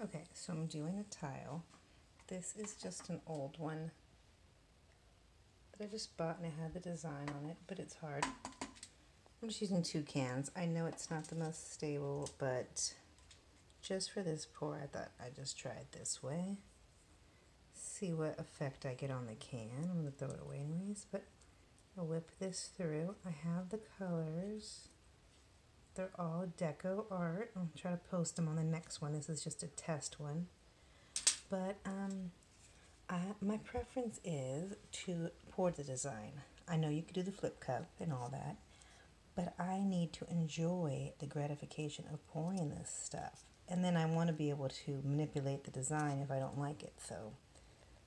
Okay, so I'm doing a tile. This is just an old one that I just bought and it had the design on it, but it's hard. I'm just using 2 cans. I know it's not the most stable, but just for this pour, I thought I'd just try it this way. See what effect I get on the can. I'm going to throw it away anyways, but I'll whip this through. I have the colors. They're all deco art. I'll try to post them on the next one. This is just a test one. But my preference is to pour the design. I know you could do the flip cup and all that, but I need to enjoy the gratification of pouring this stuff. And then I want to be able to manipulate the design if I don't like it. So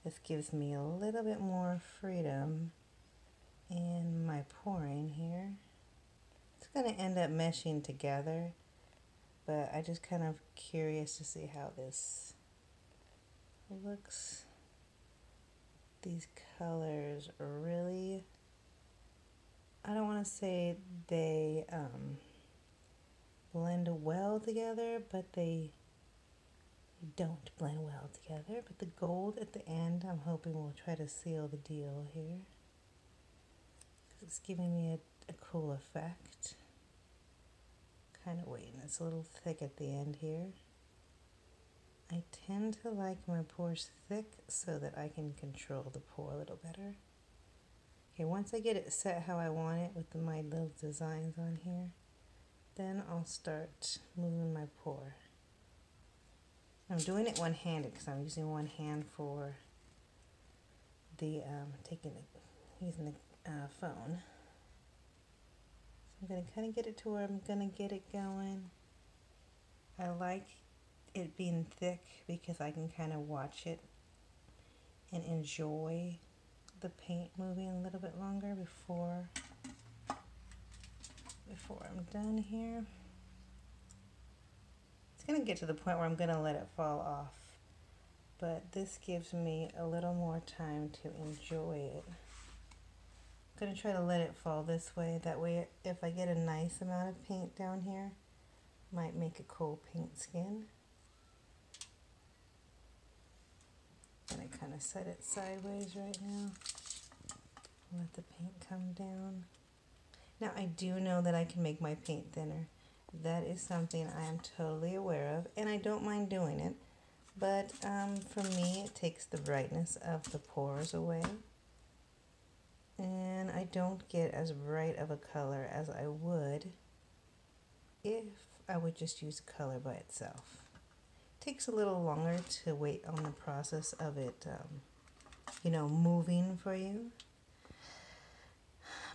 this gives me a little bit more freedom in my pouring here. It's going to end up meshing together, but I just kind of curious to see how this looks. These colors are really, I don't want to say they blend well together, but they don't blend well together. But the gold at the end, I'm hoping will try to seal the deal here. It's giving me a cool effect. Kind of waiting, it's a little thick at the end here. I tend to like my pours thick so that I can control the pour a little better. Okay, once I get it set how I want it with my little designs on here, then I'll start moving my pour. I'm doing it one-handed because I'm using one hand for the using the phone. So I'm going to kind of get it to where I'm going to get it going. I like it being thick because I can kind of watch it and enjoy the paint moving a little bit longer before I'm done here. It's going to get to the point where I'm going to let it fall off, but this gives me a little more time to enjoy it. I'm going to try to let it fall this way, that way if I get a nice amount of paint down here, might make a cool paint skin. I'm going to kind of set it sideways right now. Let the paint come down. Now I do know that I can make my paint thinner. That is something I am totally aware of, and I don't mind doing it. But for me, it takes the brightness of the pours away. And I don't get as bright of a color as I would if I would just use color by itself. It takes a little longer to wait on the process of it, moving for you.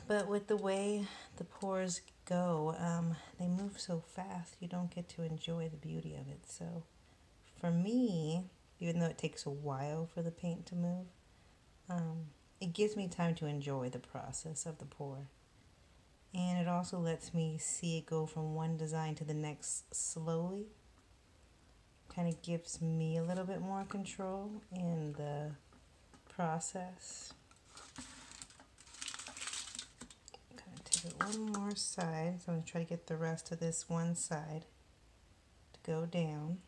But with the way the pours go, they move so fast, you don't get to enjoy the beauty of it. So for me, even though it takes a while for the paint to move, it gives me time to enjoy the process of the pour. And it also lets me see it go from one design to the next slowly. Kind of gives me a little bit more control in the process. Take it one more side, so I'm going to try to get the rest of this one side to go down.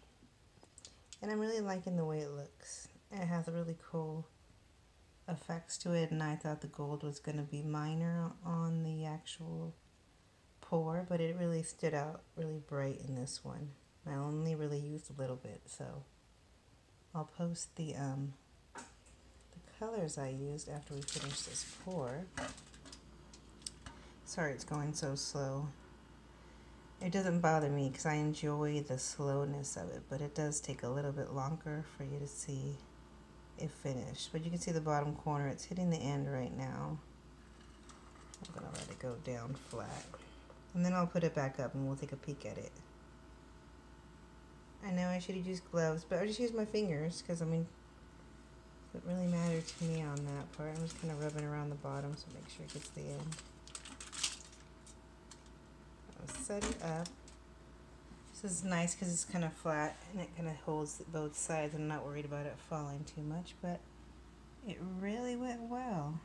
And I'm really liking the way it looks. It has a really cool effects to it, and I thought the gold was going to be minor on the actual pour, but it really stood out really bright in this one. I only really used a little bit, so I'll post the colors I used after we finish this pour. Sorry it's going so slow. It doesn't bother me because I enjoy the slowness of it, but it does take a little bit longer for you to see it finished. But you can see the bottom corner, it's hitting the end right now. I'm going to let it go down flat. And then I'll put it back up and we'll take a peek at it. I know I should have used gloves, but I just used my fingers because, it doesn't really matter to me on that part. I'm just kind of rubbing around the bottom so make sure it gets the end. I'll set it up. This is nice because it's kind of flat and it kind of holds both sides. I'm not worried about it falling too much, but it really went well.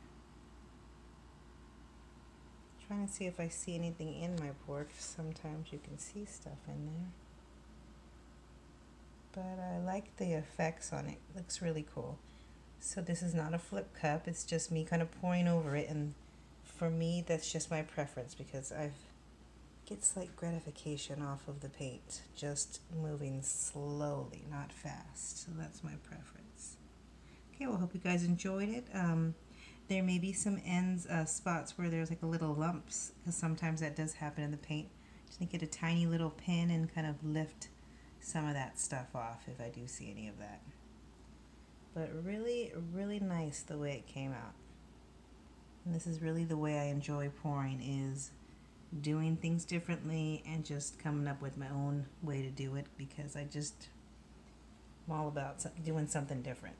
Trying to see if I see anything in my pour, because sometimes you can see stuff in there. But I like the effects on it. It looks really cool. So this is not a flip cup, it's just me kind of pouring over it, and for me that's just my preference because I get slight gratification off of the paint, just moving slowly, not fast. So that's my preference. Okay, well, I hope you guys enjoyed it. There may be some ends, spots where there's like a little lumps, because sometimes that does happen in the paint. Just need to get a tiny little pin and kind of lift some of that stuff off if I do see any of that. But really, really nice the way it came out. And this is really the way I enjoy pouring, is doing things differently and just coming up with my own way to do it, because I'm all about doing something different.